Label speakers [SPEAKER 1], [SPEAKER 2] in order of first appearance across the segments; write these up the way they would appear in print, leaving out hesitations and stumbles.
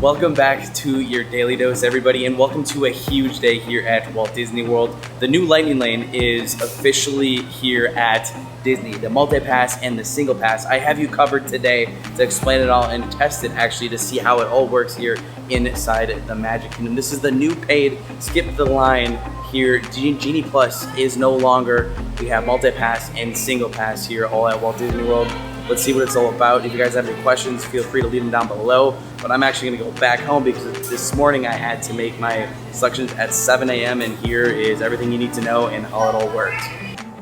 [SPEAKER 1] Welcome back to your Daily Dose, everybody, and welcome to a huge day here at Walt Disney World. The new Lightning Lane is officially here at Disney, the multi-pass and the single pass. I have you covered today to explain it all and test it actually to see how it all works here inside the Magic Kingdom. This is the new paid skip the line here. Genie Plus is no longer. We have multi-pass and single pass here all at Walt Disney World. Let's see what it's all about. If you guys have any questions, feel free to leave them down below. But I'm actually gonna go back home because this morning I had to make my selections at 7 a.m. and here is everything you need to know and how it all works.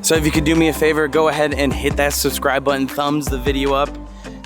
[SPEAKER 1] So if you could do me a favor, go ahead and hit that subscribe button, thumbs the video up.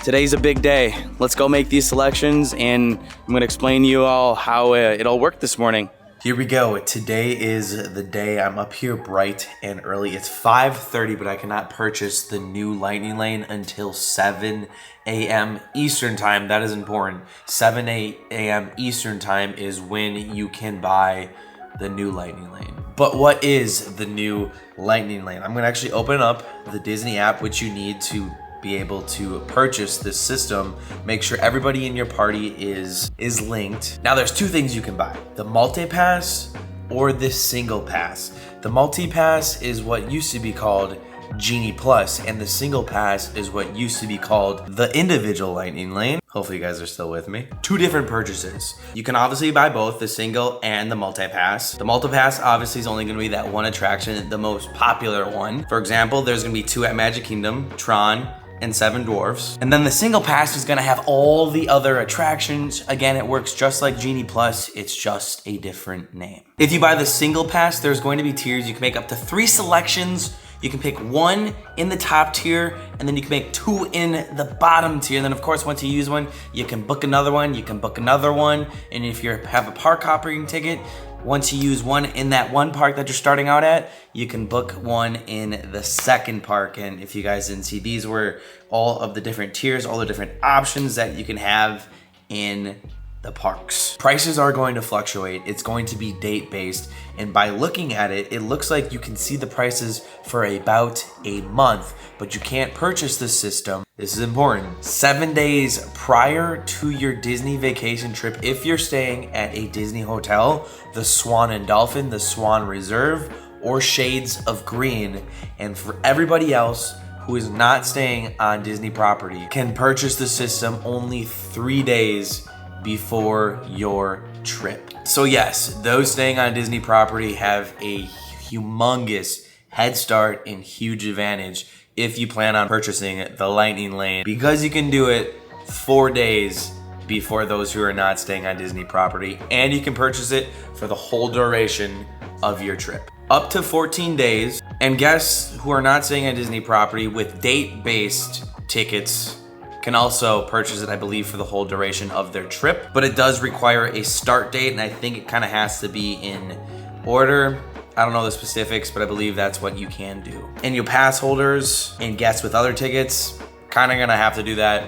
[SPEAKER 1] Today's a big day. Let's go make these selections and I'm gonna explain to you all how it all worked this morning.
[SPEAKER 2] Here we go. Today is the day. I'm up here bright and early. It's 5:30, but I cannot purchase the new Lightning Lane until 7 a.m. Eastern time. That is important. 7 a.m. Eastern time is when you can buy the new Lightning Lane. But what is the new Lightning Lane? I'm gonna actually open up the Disney app, which you need to be able to purchase this system. Make sure everybody in your party is linked. Now there's two things you can buy, the multi-pass or the single pass. The multi-pass is what used to be called Genie Plus, and the single pass is what used to be called the individual Lightning Lane. Hopefully you guys are still with me. Two different purchases. You can obviously buy both the single and the multi-pass. The multi-pass obviously is only gonna be that one attraction, the most popular one. For example, there's gonna be two at Magic Kingdom, Tron, and Seven Dwarfs. And then the single pass is gonna have all the other attractions. Again, it works just like Genie Plus, it's just a different name. If you buy the single pass, there's going to be tiers. You can make up to 3 selections. You can pick 1 in the top tier, and then you can make 2 in the bottom tier. And then of course, once you use one, you can book another one, you can book another one. And if you have a park hopping ticket, once you use one in that one park that you're starting out at, you can book one in the second park. And if you guys didn't see, these were all of the different tiers, all the different options that you can have in the parks. Prices are going to fluctuate. It's going to be date based. And by looking at it, it looks like you can see the prices for about a month, but you can't purchase this system. This is important. 7 days prior to your Disney vacation trip, if you're staying at a Disney hotel, the Swan and Dolphin, the Swan Reserve, or Shades of Green. And for everybody else who is not staying on Disney property, can purchase the system only 3 days before your trip. So yes, those staying on Disney property have a humongous head start and huge advantage if you plan on purchasing the Lightning Lane, because you can do it 4 days before those who are not staying on Disney property, and you can purchase it for the whole duration of your trip. Up to 14 days, and guests who are not staying on Disney property with date-based tickets can also purchase it, I believe, for the whole duration of their trip. But it does require a start date, and I think it kind of has to be in order. I don't know the specifics, but I believe that's what you can do. And your pass holders and guests with other tickets, kind of gonna have to do that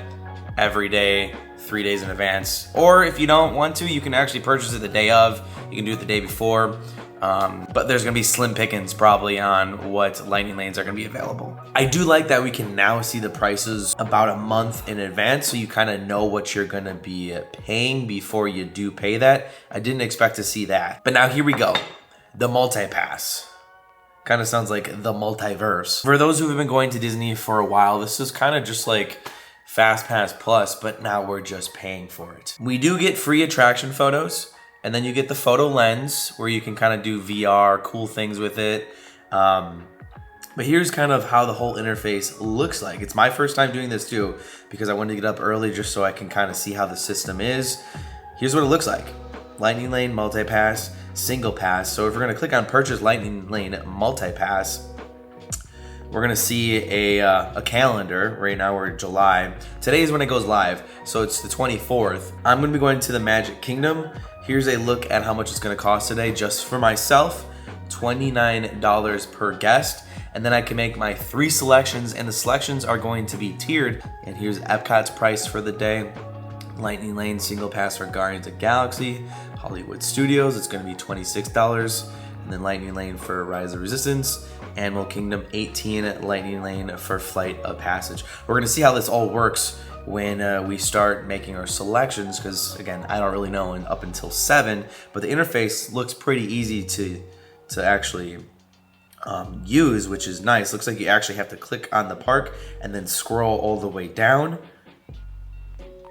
[SPEAKER 2] every day, 3 days in advance. Or if you don't want to, you can actually purchase it the day of. You can do it the day before. But there's gonna be slim pickings probably on what Lightning Lanes are gonna be available. I do like that we can now see the prices about a month in advance, so you kind of know what you're gonna be paying before you do pay that. I didn't expect to see that. But now here we go. The multi-pass. Kind of sounds like the multiverse. For those who have been going to Disney for a while, this is kind of just like Fast Pass Plus, but now we're just paying for it. We do get free attraction photos, and then you get the photo lens where you can kind of do VR, cool things with it. But here's kind of how the whole interface looks like. It's my first time doing this too, because I wanted to get up early just so I can kind of see how the system is. Here's what it looks like. Lightning Lane, multi-pass, single pass. So if we're gonna click on purchase Lightning Lane multi-pass, we're gonna see a calendar. Right now we're in July. Today is when it goes live, so it's the 24th. I'm gonna be going to the Magic Kingdom. Here's a look at how much it's gonna cost today just for myself, $29 per guest. And then I can make my 3 selections, and the selections are going to be tiered. And here's Epcot's price for the day. Lightning Lane single pass for Guardians of the Galaxy, Hollywood Studios, it's gonna be $26. And then Lightning Lane for Rise of Resistance, Animal Kingdom 18 Lightning Lane for Flight of Passage. We're gonna see how this all works when we start making our selections, because again, I don't really know up until 7, but the interface looks pretty easy to actually use, which is nice. Looks like you actually have to click on the park and then scroll all the way down.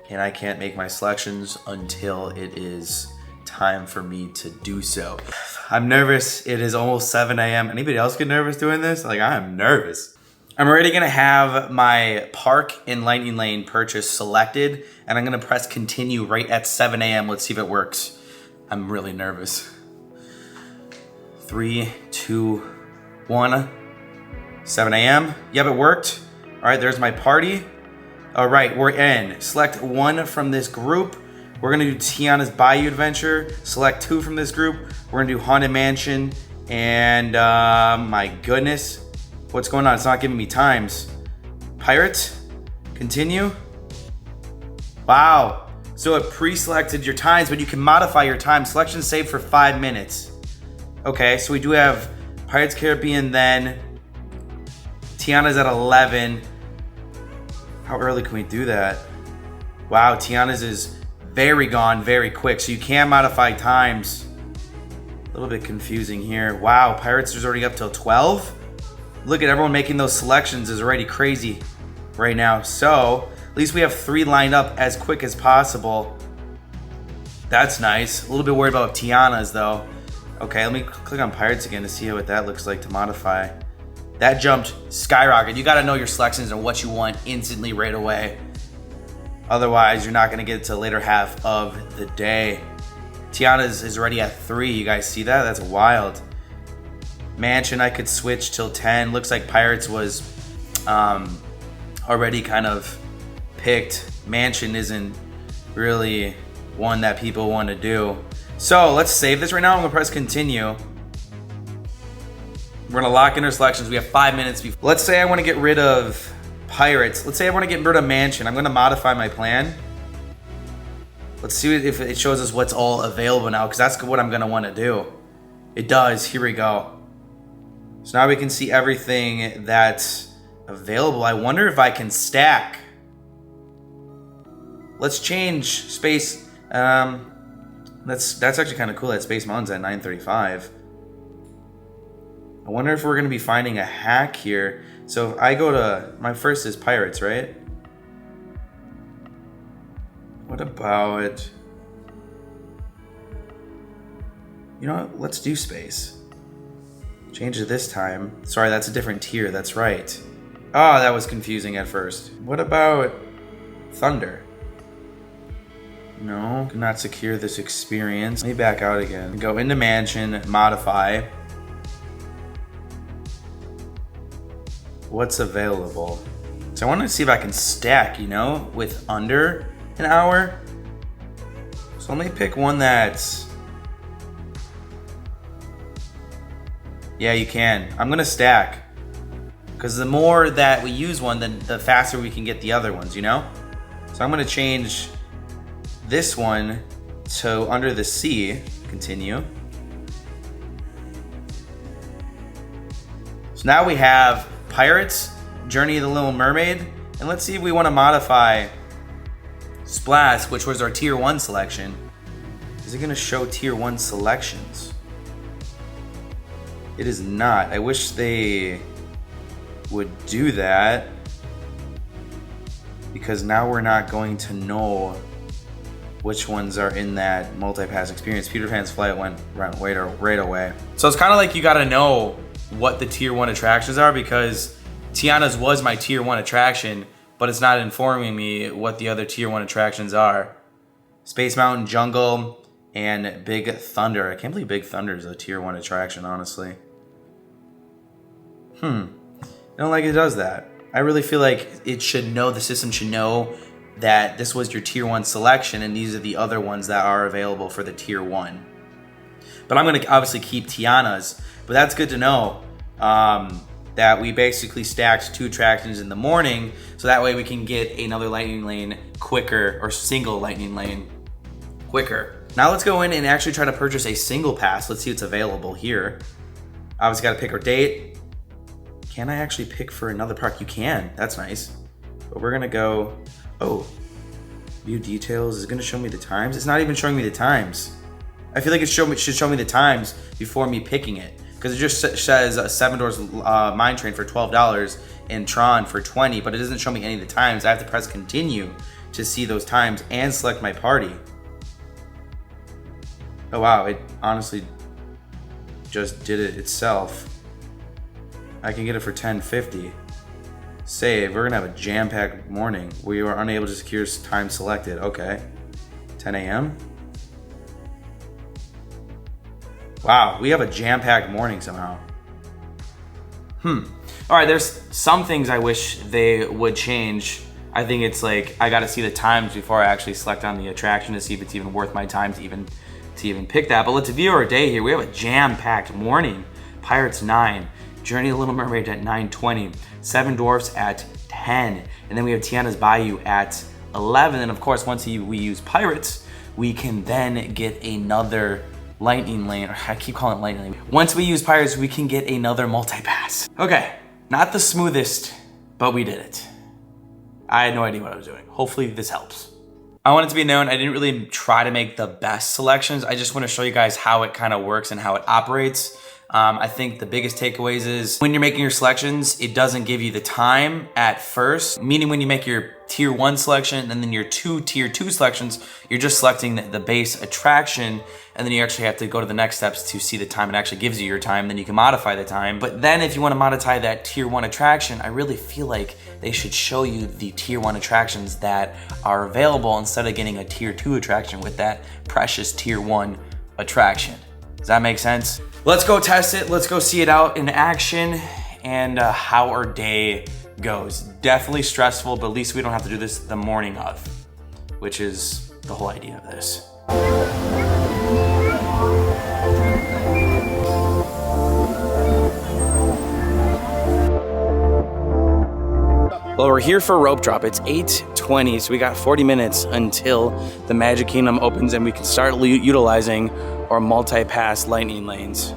[SPEAKER 2] And I can't make my selections until it is time for me to do so. I'm nervous. It is almost 7 a.m. Anybody else get nervous doing this? Like, I am nervous. I'm already gonna have my park and lightning lane purchase selected, and I'm gonna press continue right at 7 a.m. Let's see if it works. I'm really nervous. 3, 2, 1, 7 a.m. Yep, it worked. All right, there's my party. All right, we're in. Select 1 from this group. We're gonna do Tiana's Bayou Adventure. Select 2 from this group. We're gonna do Haunted Mansion. And my goodness, what's going on? It's not giving me times. Pirates, continue. Wow, so it pre-selected your times, but you can modify your time. Selection saved for 5 minutes. Okay, so we do have Pirates Caribbean then. Tiana's at 11. How early can we do that? Wow, Tiana's is very gone, very quick. So you can modify times. A little bit confusing here. Wow, Pirates is already up till 12. Look at everyone making those selections is already crazy right now. So at least we have 3 lined up as quick as possible. That's nice. A little bit worried about Tiana's though. Okay, let me click on Pirates again to see what that looks like to modify. That jumped skyrocket. You gotta know your selections and what you want instantly right away. Otherwise, you're not gonna get it to the later half of the day. Tiana's is already at 3. You guys see that? That's wild. Mansion, I could switch till 10. Looks like Pirates was already kind of picked. Mansion isn't really one that people want to do. So let's save this right now. I'm gonna press continue. We're gonna lock in our selections. We have 5 minutes before. Let's say I wanna get rid of Pirates. Let's say I wanna get rid of Mansion. I'm gonna modify my plan. Let's see if it shows us what's all available now, because that's what I'm gonna wanna do. It does, here we go. So now we can see everything that's available. I wonder if I can stack. Let's change space. That's actually kind of cool that Space Mountain's at 935. I wonder if we're going to be finding a hack here. So if I go to, my first is Pirates, right? What about, you know what? Let's do space. Change it this time. Sorry, that's a different tier. That's right. Oh, that was confusing at first. What about Thunder? No, cannot secure this experience. Let me back out again. Go into Mansion, modify. What's available? So I want to see if I can stack, you know, with under an hour. So let me pick one that's... Yeah, you can. I'm gonna stack. Because the more that we use one, then the faster we can get the other ones, you know? So I'm gonna change this one to Under the Sea. Continue. So now we have Pirates, Journey of the Little Mermaid, and let's see if we want to modify Splash, which was our tier 1 selection. Is it going to show tier 1 selections? It is not. I wish they would do that, because now we're not going to know which ones are in that multi-pass experience. Peter Pan's Flight went right away. So it's kind of like you got to know what the tier 1 attractions are, because Tiana's was my tier 1 attraction, but it's not informing me what the other tier 1 attractions are. Space Mountain, Jungle, and Big Thunder. I can't believe Big Thunder is a tier 1 attraction, honestly. I don't like it does that. I really feel like it should know, the system should know that this was your tier 1 selection and these are the other ones that are available for the tier 1. But I'm going to obviously keep Tiana's, but that's good to know that we basically stacked 2 attractions in the morning, so that way we can get another lightning lane quicker, or single lightning lane quicker. Now let's go in and actually try to purchase a single pass. Let's see what's available here. Obviously got to pick our date. Can I actually pick for another park? You can. That's nice. But we're going to go... Oh, view details is gonna show me the times. It's not even showing me the times. I feel like it should show me the times before me picking it, because it just says 7 Doors Mine Train for $12 and Tron for 20, but it doesn't show me any of the times. I have to press continue to see those times and select my party. Oh wow, it honestly just did it itself. I can get it for $10.50. Save. We're gonna have a jam-packed morning. We were unable to secure time selected. Okay. 10 a.m. Wow, we have a jam-packed morning somehow. All right, there's some things I wish they would change. I think it's like I gotta see the times before I actually select on the attraction to see if it's even worth my time to even pick that. But let's view our day here. We have a jam-packed morning. Pirates 9, Journey of the Little Mermaid at 9:20, Seven Dwarfs at 10, and then we have Tiana's Bayou at 11. And of course, once we use Pirates, we can then get another Lightning Lane, or I keep calling it Lightning Lane. Once we use Pirates, we can get another multi-pass. Okay, not the smoothest, but we did it. I had no idea what I was doing. Hopefully this helps. I want it to be known, I didn't really try to make the best selections. I just want to show you guys how it kind of works and how it operates. I think the biggest takeaways is when you're making your selections, it doesn't give you the time at first, meaning when you make your tier 1 selection and then your tier 2 selections, you're just selecting the base attraction, and then you actually have to go to the next steps to see the time. It actually gives you your time, then you can modify the time. But then if you want to modify that tier 1 attraction, I really feel like they should show you the tier 1 attractions that are available instead of getting a tier 2 attraction with that precious tier 1 attraction. Does that make sense? Let's go test it. Let's go see it out in action and how our day goes. Definitely stressful, but at least we don't have to do this the morning of, which is the whole idea of this. Well, we're here for rope drop. It's 8:20, so we got 40 minutes until the Magic Kingdom opens and we can start utilizing our multi-pass lightning lanes.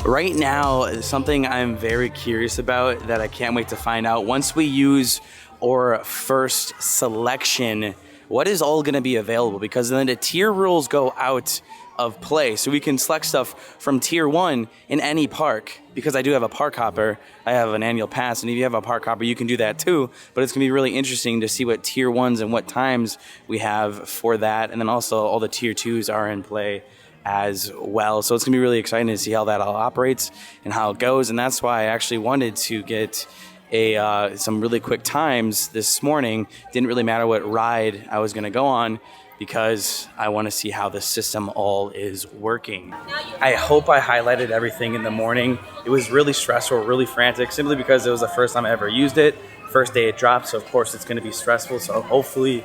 [SPEAKER 2] Right now, something I'm very curious about that I can't wait to find out. Once we use our first selection, what is all gonna be available? Because then the tier rules go out of play. So we can select stuff from tier 1 in any park. Because I do have a park hopper, I have an annual pass, and if you have a park hopper, you can do that too. But it's gonna be really interesting to see what tier 1s and what times we have for that. And then also all the tier 2s are in play as well. So it's gonna be really exciting to see how that all operates and how it goes. And that's why I actually wanted to get some really quick times this morning. Didn't really matter what ride I was gonna go on, because I want to see how the system all is working. I hope I highlighted everything in the morning. It was really stressful, really frantic, simply because it was the first time I ever used it. First day it dropped, so of course it's going to be stressful. So hopefully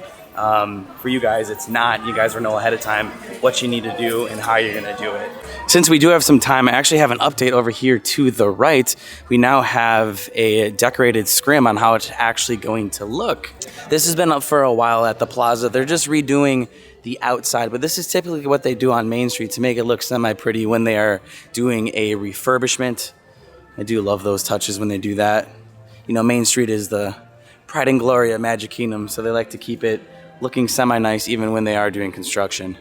[SPEAKER 2] for you guys, it's not. You guys will know ahead of time what you need to do and how you're going to do it. Since we do have some time, I actually have an update over here to the right. We now have a decorated scrim on how it's actually going to look. This has been up for a while at the plaza. They're just redoing the outside, but this is typically what they do on Main Street to make it look semi-pretty when they are doing a refurbishment. I do love those touches when they do that. You know, Main Street is the pride and glory of Magic Kingdom, so they like to keep it looking semi-nice even when they are doing construction.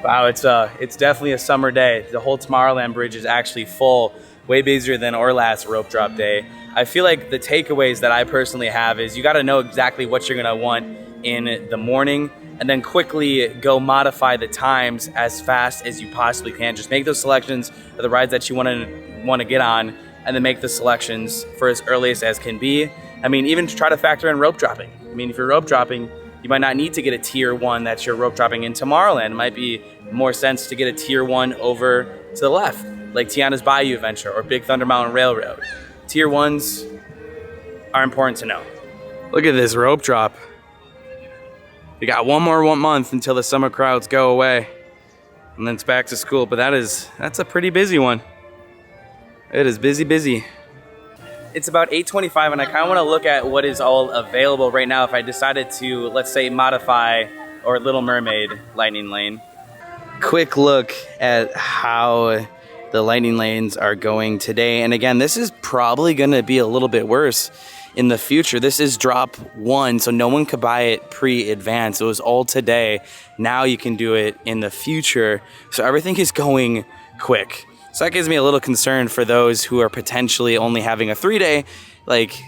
[SPEAKER 2] Wow, it's definitely a summer day. The whole Tomorrowland Bridge is actually full, way busier than our last rope drop day. I feel like the takeaways that I personally have is you gotta know exactly what you're gonna want in the morning, and then quickly go modify the times as fast as you possibly can. Just make those selections of the rides that you wanna get on, and then make the selections for as earliest as can be. I mean, even try to factor in rope dropping. I mean, if you're rope dropping, you might not need to get a tier 1 that you're rope dropping in Tomorrowland. It might be more sense to get a tier 1 over to the left, like Tiana's Bayou Adventure or Big Thunder Mountain Railroad. Tier 1s are important to know. Look at this rope drop. We got one month until the summer crowds go away, and then it's back to school. But that's a pretty busy one. It is busy. It's about 8:25, and I kind of want to look at what is all available right now if I decided to, let's say, modify our Little Mermaid Lightning Lane. Quick look at how the lightning lanes are going today. And again, this is probably going to be a little bit worse
[SPEAKER 1] in the future. This is drop 1, so no one could buy it pre-advance. It was all today. Now you can do it in the future. So everything is going quick. So that gives me a little concern for those who are potentially only having a 3-day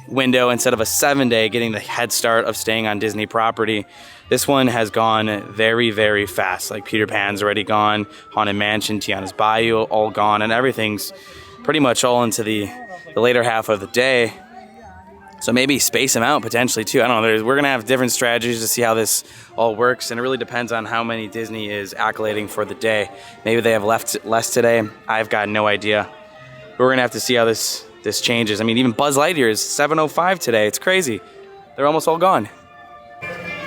[SPEAKER 1] window instead of a 7-day, getting the head start of staying on Disney property. This one has gone very, very fast. Like Peter Pan's already gone, Haunted Mansion, Tiana's Bayou, all gone, and everything's pretty much all into the later half of the day. So maybe space them out potentially too. I don't know. We're gonna have different strategies to see how this all works, and it really depends on how many Disney is accolading for the day. Maybe they have less today. I've got no idea. We're gonna have to see how this changes. I mean, even Buzz Lightyear is 7:05 today. It's crazy. They're almost all gone.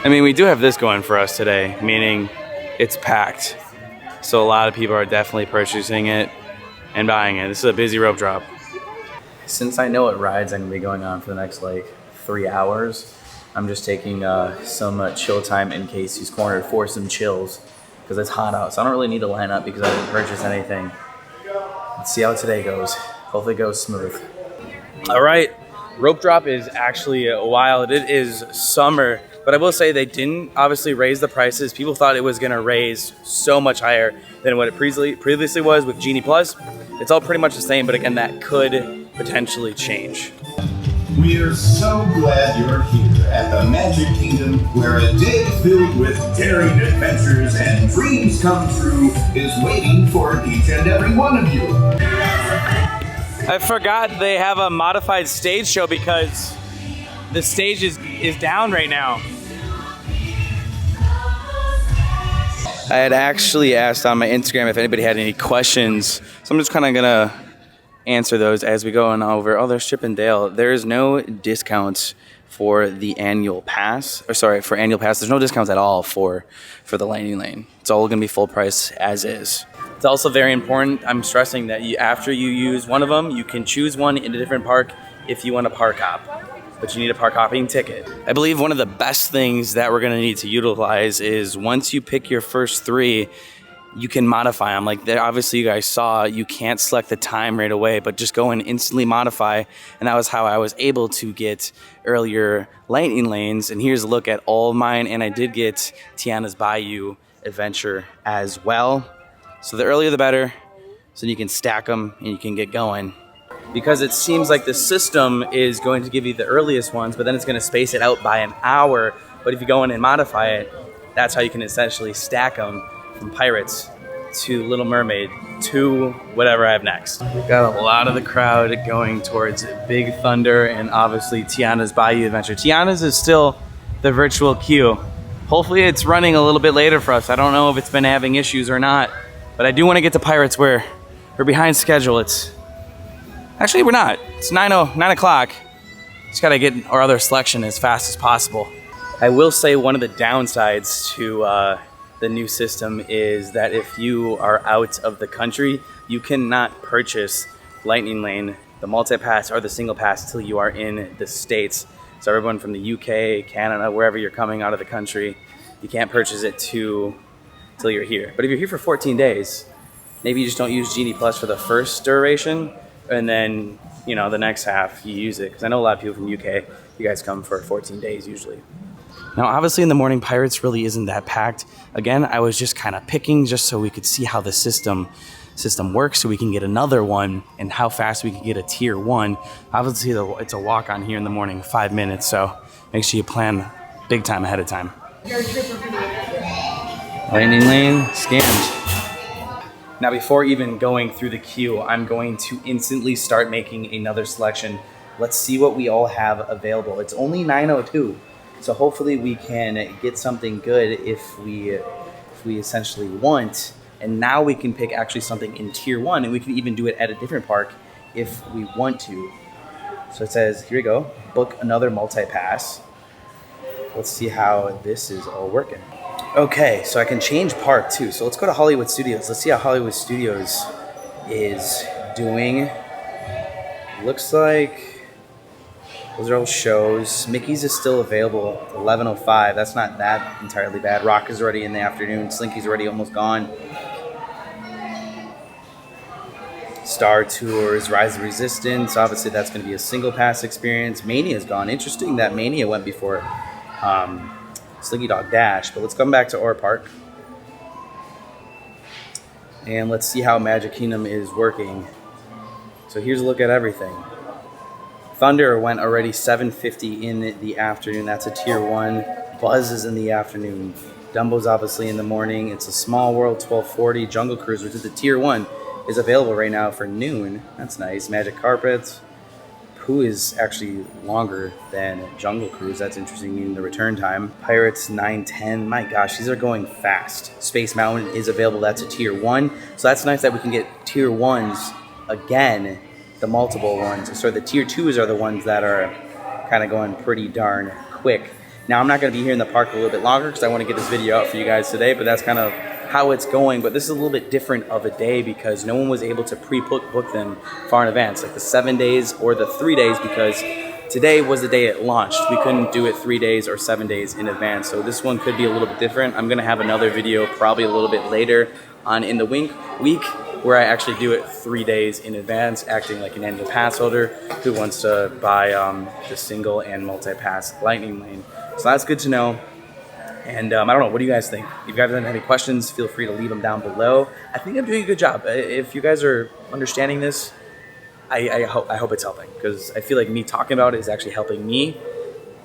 [SPEAKER 1] I mean, we do have this going for us today, meaning it's packed. So a lot of people are definitely purchasing it and buying it. This is a busy rope drop. Since I know what rides I'm gonna be going on for the next 3 hours, I'm just taking some chill time in Casey's Corner for some chills because it's hot out. So I don't really need to line up because I didn't purchase anything. Let's see how today goes. Hopefully it goes smooth. All right, rope drop is actually wild. It is summer, but I will say they didn't obviously raise the prices. People thought it was gonna raise so much higher than what it previously was with Genie Plus. It's all pretty much the same, but again, that could potentially change.
[SPEAKER 3] We're so glad you're here at the Magic Kingdom, where a day filled with daring adventures and dreams come true is waiting for each and every one of you.
[SPEAKER 1] I forgot they have a modified stage show because the stage is down right now. I had actually asked on my Instagram if anybody had any questions, so I'm just kind of gonna answer those as we go on over. Oh, there's Chip and Dale. There's no discounts for the annual pass, or sorry, for annual pass. There's no discounts at all for the Lightning Lane. It's all gonna be full price as is. It's also very important, I'm stressing that after you use one of them, you can choose one in a different park if you want a park hop, but you need a park hopping ticket. I believe one of the best things that we're gonna need to utilize is once you pick your first 3, you can modify them. Obviously you guys saw, you can't select the time right away, but just go and instantly modify. And that was how I was able to get earlier Lightning Lanes. And here's a look at all of mine. And I did get Tiana's Bayou Adventure as well. So the earlier the better, so you can stack them and you can get going. Because it seems like the system is going to give you the earliest ones, but then it's gonna space it out by an hour. But if you go in and modify it, that's how you can essentially stack them from Pirates to Little Mermaid to whatever I have next. We've got a lot of the crowd going towards Big Thunder and obviously Tiana's Bayou Adventure. Tiana's is still the virtual queue. Hopefully it's running a little bit later for us. I don't know if it's been having issues or not, but I do want to get to Pirates where we're behind schedule. Actually, we're not. It's 9 o'clock. Just gotta get our other selection as fast as possible. I will say one of the downsides to the new system is that if you are out of the country, you cannot purchase Lightning Lane, the multi-pass or the single pass until you are in the States. So everyone from the UK, Canada, wherever you're coming out of the country, you can't purchase it till you're here. But if you're here for 14 days, maybe you just don't use Genie Plus for the first duration, and then the next half you use it. Because I know a lot of people from UK, you guys come for 14 days usually. Now, obviously in the morning, Pirates really isn't that packed. Again, I was just kind of picking just so we could see how the system works, so we can get another one and how fast we can get a tier 1. Obviously, it's a walk on here in the morning, 5 minutes, so make sure you plan big time ahead of time. Lightning Lane scanned. Now, before even going through the queue, I'm going to instantly start making another selection. Let's see what we all have available. It's only 9:02. So hopefully we can get something good if we essentially want, and now we can pick actually something in tier 1, and we can even do it at a different park if we want to. So it says, here we go, book another multi-pass. Let's see how this is all working. Okay, so I can change park too. So let's go to Hollywood Studios. Let's see how Hollywood Studios is doing. Looks like those are all shows. Mickey's is still available at 11:05. That's not that entirely bad. Rock is already in the afternoon. Slinky's already almost gone. Star Tours, Rise of Resistance. Obviously, that's going to be a single pass experience. Mania's gone. Interesting that Mania went before Slinky Dog Dash. But let's come back to Ore Park. And let's see how Magic Kingdom is working. So here's a look at everything. Thunder went already 7:50 in the afternoon. That's a tier 1. Buzz is in the afternoon. Dumbo's obviously in the morning. It's a Small World 12:40. Jungle Cruise, which is the tier 1, is available right now for noon. That's nice. Magic Carpets. Pooh is actually longer than Jungle Cruise. That's interesting, meaning the return time. Pirates 9:10. My gosh, these are going fast. Space Mountain is available. That's a tier 1. So that's nice that we can get tier 1s again, the multiple ones. So the tier 2s are the ones that are kind of going pretty darn quick. Now, I'm not going to be here in the park a little bit longer because I want to get this video out for you guys today, but that's kind of how it's going. But this is a little bit different of a day because no one was able to pre-book them far in advance, like the 7 days or the 3 days, because today was the day it launched. We couldn't do it 3 days or 7 days in advance. So this one could be a little bit different. I'm going to have another video probably a little bit later on in the week where I actually do it 3 days in advance, acting like an annual pass holder who wants to buy the single and multi-pass Lightning Lane. So that's good to know. And I don't know, what do you guys think? If you guys have any questions, feel free to leave them down below. I think I'm doing a good job. If you guys are understanding this, I hope it's helping, because I feel like me talking about it is actually helping me.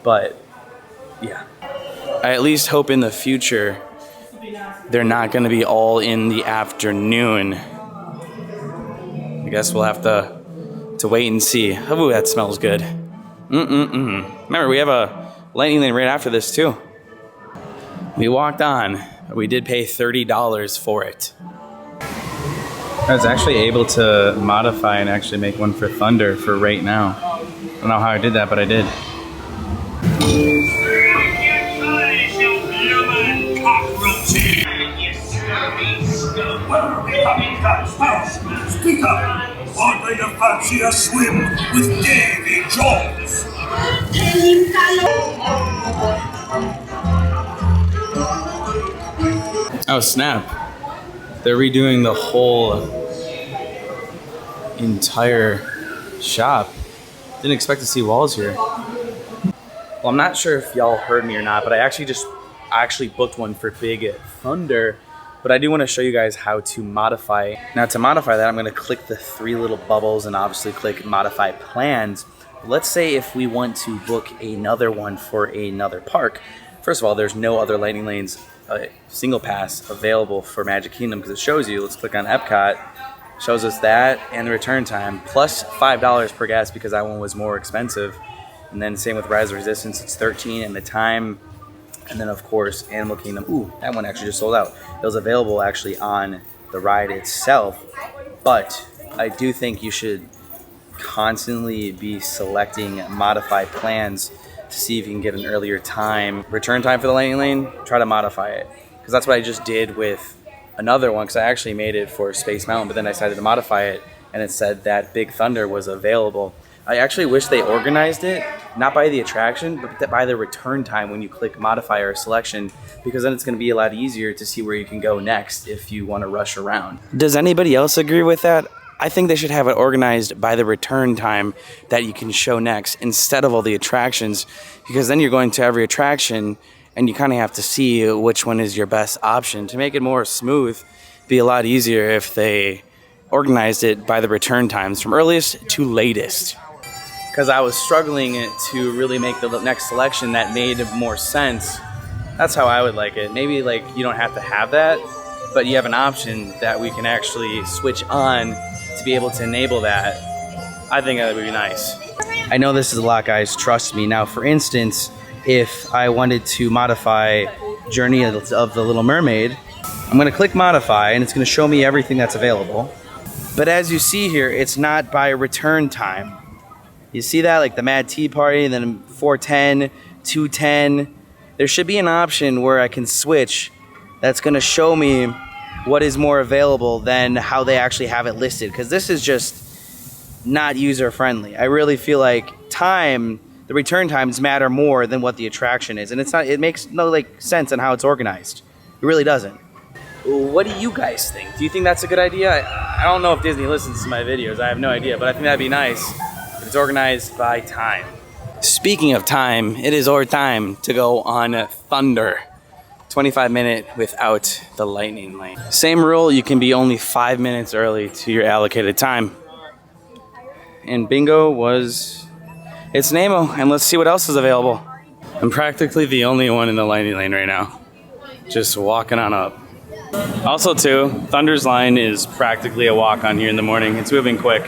[SPEAKER 1] But yeah, I at least hope in the future they're not going to be all in the afternoon. I guess we'll have to wait and see. Oh, that smells good. Remember, we have a Lightning Lane right after this too. We walked on. We did pay $30 for it. I was actually able to modify and actually make one for Thunder for right now. I don't know how I did that, but I did.
[SPEAKER 4] Speak up! Hardly a fancy a swim with Davy Jones! Tell him, Pallo!
[SPEAKER 1] Oh snap. They're redoing the whole entire shop. Didn't expect to see walls here. Well, I'm not sure if y'all heard me or not, but I actually booked one for Big Thunder. But I do want to show you guys how to modify. Now to modify that, I'm going to click the 3 little bubbles and obviously click modify plans. Let's say if we want to book another one for another park. First of all, there's no other Lightning Lanes single pass available for Magic Kingdom because it shows you. Let's click on Epcot. Shows us that and the return time plus $5 per guest because that one was more expensive. And then same with Rise of Resistance, it's $13 and the time. And then of course, Animal Kingdom. Ooh, that one actually just sold out. It was available actually on the ride itself. But I do think you should constantly be selecting modify plans to see if you can get an earlier time. Return time for the Lightning Lane, try to modify it. Because that's what I just did with another one, because I actually made it for Space Mountain, but then I decided to modify it, and it said that Big Thunder was available. I actually wish they organized it, not by the attraction, but by the return time when you click modify or selection, because then it's going to be a lot easier to see where you can go next if you want to rush around. Does anybody else agree with that? I think they should have it organized by the return time that you can show next instead of all the attractions, because then you're going to every attraction and you kind of have to see which one is your best option. To make it more smooth, be a lot easier if they organized it by the return times from earliest to latest. Because I was struggling to really make the next selection that made more sense. That's how I would like it. Maybe like you don't have to have that, but you have an option that we can actually switch on to be able to enable that. I think that would be nice. I know this is a lot, guys, trust me. Now, for instance, if I wanted to modify Journey of the Little Mermaid, I'm gonna click modify and it's gonna show me everything that's available. But as you see here, it's not by return time. You see that, like the Mad Tea Party, and then 4:10, 2:10. There should be an option where I can switch that's gonna show me what is more available than how they actually have it listed, because this is just not user friendly. I really feel like time, the return times matter more than what the attraction is, and it's not. It makes no like sense on how it's organized. It really doesn't. What do you guys think? Do you think that's a good idea? I don't know if Disney listens to my videos. I have no idea, but I think that'd be nice. It's organized by time. Speaking of time, it is our time to go on Thunder. 25-minute without the lightning lane. Same rule, you can be only 5 minutes early to your allocated time. And bingo was it's Nemo, and let's see what else is available. I'm practically the only one in the lightning lane right now. Just walking on up. Also too, Thunder's line is practically a walk on here in the morning. It's moving quick.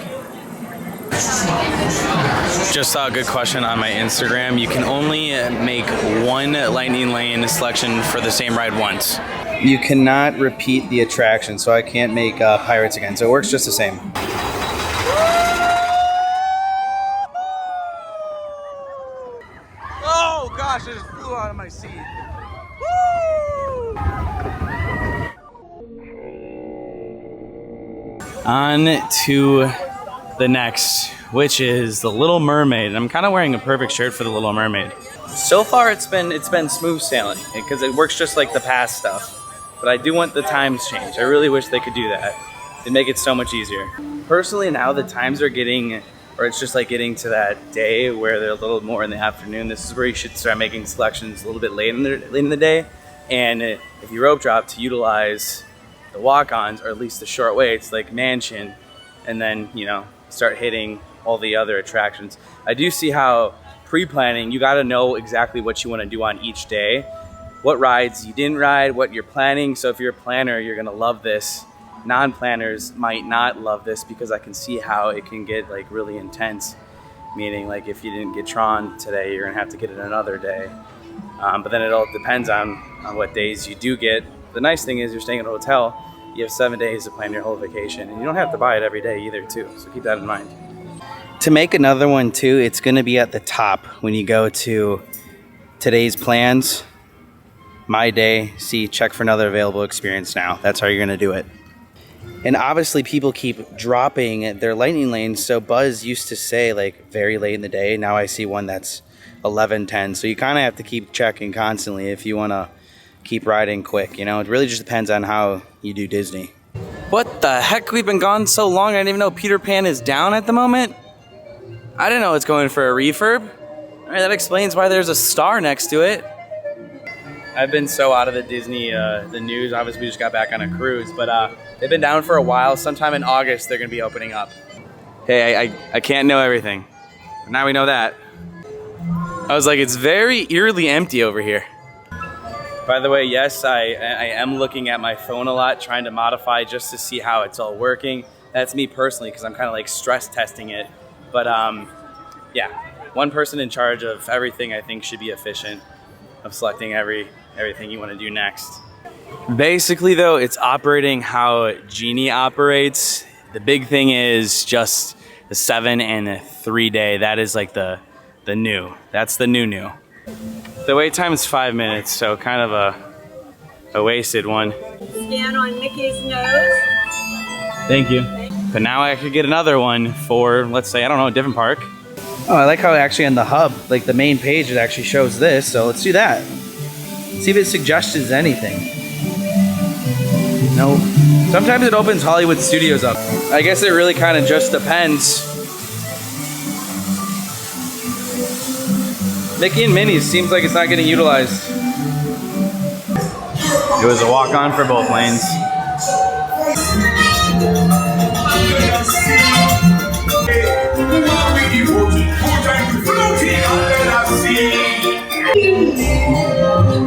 [SPEAKER 1] Just saw a good question on my Instagram. You can only make one lightning lane selection for the same ride once. You cannot repeat the attraction, so I can't make Pirates again. So it works just the same. Oh gosh, I just flew out of my seat. Woo! On to the next, which is the Little Mermaid. I'm kind of wearing a perfect shirt for the Little Mermaid. So far, it's been smooth sailing because it works just like the past stuff. But I do want the times changed. I really wish they could do that. It'd make it so much easier. Personally, now the times are getting, or it's just like getting to that day where they're a little more in the afternoon. This is where you should start making selections a little bit late in the day. And if you rope drop to utilize the walk-ons, or at least the short waits like Mansion, and then, you know, start hitting all the other attractions. I do see how pre-planning, you got to know exactly what you want to do on each day, what rides you didn't ride, what you're planning. So if you're a planner, you're going to love this. Non-planners might not love this because I can see how it can get like really intense, meaning like if you didn't get Tron today, you're going to have to get it another day. But then it all depends on what days you do get. The nice thing is you're staying at a hotel, you have 7 days to plan your whole vacation, and you don't have to buy it every day either too, so keep that in mind. To make another one too, it's going to be at the top when you go to today's plans, my day, see, check for another available experience now. That's how you're going to do it. And obviously people keep dropping their lightning lanes, so Buzz used to say like very late in the day. Now I see one that's 11:10, so you kind of have to keep checking constantly if you want to keep riding quick, you know? It really just depends on how you do Disney. What the heck? We've been gone so long, I didn't even know Peter Pan is down at the moment. I didn't know it's going for a refurb. All right, that explains why there's a star next to it. I've been so out of the Disney, the news. Obviously, we just got back on a cruise, but they've been down for a while. Sometime in August, they're gonna be opening up. Hey, I can't know everything. But now we know that. I was like, it's very eerily empty over here. By the way, yes, I am looking at my phone a lot, trying to modify just to see how it's all working. That's me personally, because I'm kind of like stress testing it. But yeah, one person in charge of everything I think should be efficient of selecting everything you want to do next. Basically though, it's operating how Genie operates. The big thing is just the 7 and the 3 day. That is like the new. That's the new. The wait time is 5 minutes, so kind of a wasted one.
[SPEAKER 5] Scan on Mickey's nose.
[SPEAKER 1] Thank you. But now I could get another one for, let's say, I don't know, a different park. Oh, I like how actually on the hub, like the main page, it actually shows this. So let's do that. See if it suggests anything. No. Sometimes it opens Hollywood Studios up. I guess it really kind of just depends. Mickey and Minnie's seems like it's not getting utilized. It was a walk-on for both lanes.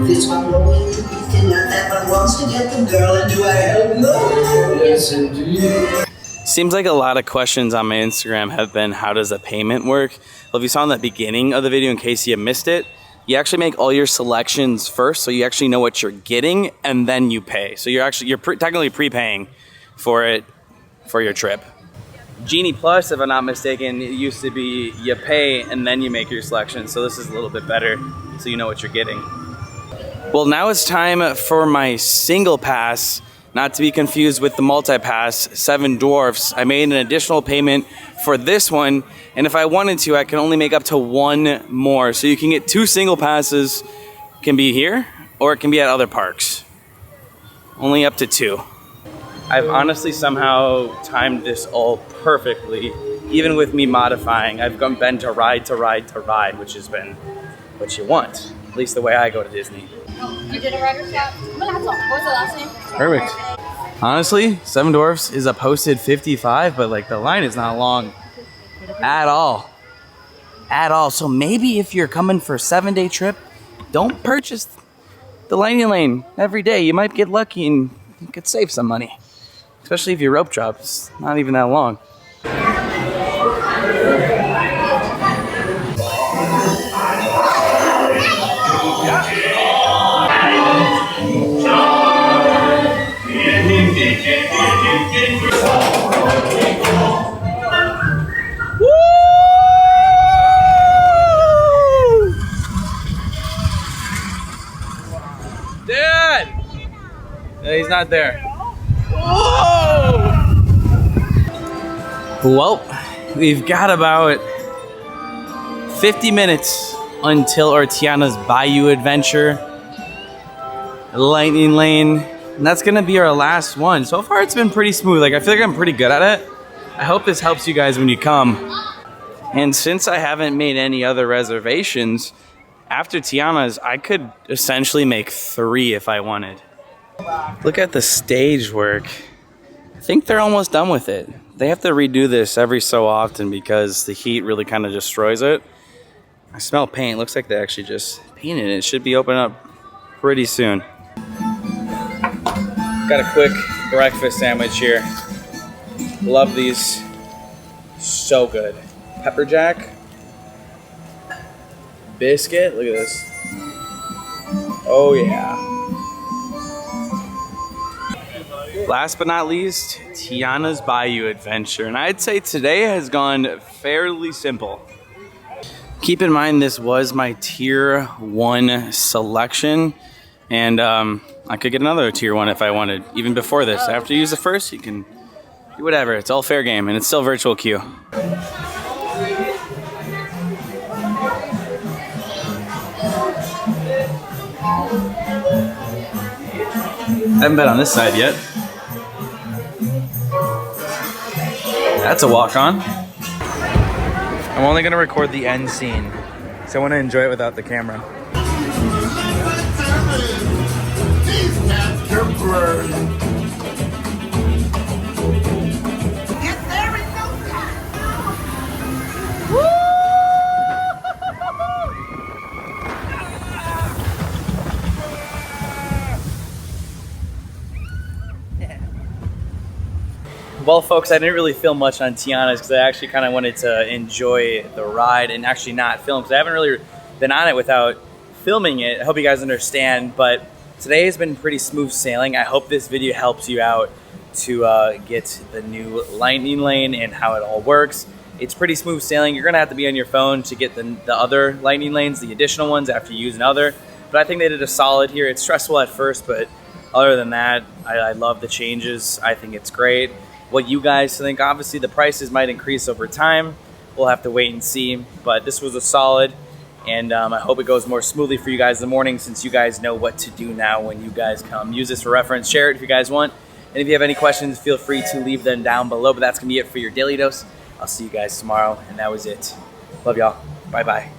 [SPEAKER 6] This one rolling to be thinner, that one wants to get the girl, and do I help? No, yes indeed.
[SPEAKER 1] Seems like a lot of questions on my Instagram have been, how does the payment work? Well, if you saw in the beginning of the video, in case you missed it, you actually make all your selections first, so you actually know what you're getting, and then you pay. So you're technically prepaying for it for your trip. Genie Plus, if I'm not mistaken, it used to be you pay and then you make your selection. So this is a little bit better, so you know what you're getting. Well, now it's time for my single pass, not to be confused with the multi-pass, 7 Dwarfs. I made an additional payment for this one, and if I wanted to, I can only make up to 1 more. So you can get 2 single passes, can be here, or it can be at other parks. Only up to 2. I've honestly somehow timed this all perfectly, even with me modifying. I've been to ride to ride to ride, which has been what you want, at least the way I go to Disney.
[SPEAKER 7] You did a rider shop? What was the last name?
[SPEAKER 1] Perfect. Honestly, Seven Dwarfs is a posted 55, but like the line is not long at all. At all. So maybe if you're coming for a 7-day trip, don't purchase the Lightning Lane every day. You might get lucky and you could save some money. Especially if you rope drop. It's not even that long. Dad! No, he's not there. Whoa! Well, we've got about 50 minutes until Tiana's Bayou Adventure, Lightning Lane, and that's gonna be our last one. So far it's been pretty smooth. Like I feel like I'm pretty good at it. I hope this helps you guys when you come. And since I haven't made any other reservations, after Tiana's, I could essentially make 3 if I wanted. Look at the stage work. I think they're almost done with it. They have to redo this every so often because the heat really kind of destroys it. I smell paint. Looks like they actually just painted it. It should be opening up pretty soon. Got a quick breakfast sandwich here. Love these. So good. Pepper jack. Biscuit. Look at this. Oh yeah. Last but not least, Tiana's Bayou Adventure. And I'd say today has gone fairly simple. Keep in mind this was my tier 1 selection. And I could get another tier 1 if I wanted, even before this. After you use the first, you can do whatever. It's all fair game, and it's still virtual queue. I haven't been on this side yet. That's a walk-on. I'm only gonna record the end scene, so I wanna enjoy it without the camera. Well, folks, I didn't really film much on Tiana's because I actually kind of wanted to enjoy the ride and actually not film because I haven't really been on it without filming it. I hope you guys understand, but today has been pretty smooth sailing. I hope this video helps you out to get the new Lightning Lane and how it all works. It's pretty smooth sailing. You're gonna have to be on your phone to get the other Lightning Lanes, the additional ones, after you use another. But I think they did a solid here. It's stressful at first, but other than that, I love the changes. I think it's great. What you guys think, obviously the prices might increase over time. We'll have to wait and see, but this was a solid, and I hope it goes more smoothly for you guys in the morning since you guys know what to do now when you guys come. Use this for reference, share it if you guys want, and if you have any questions, feel free to leave them down below, but that's gonna be it for your Daily Dose. I'll see you guys tomorrow, and that was it. Love y'all. Bye-bye.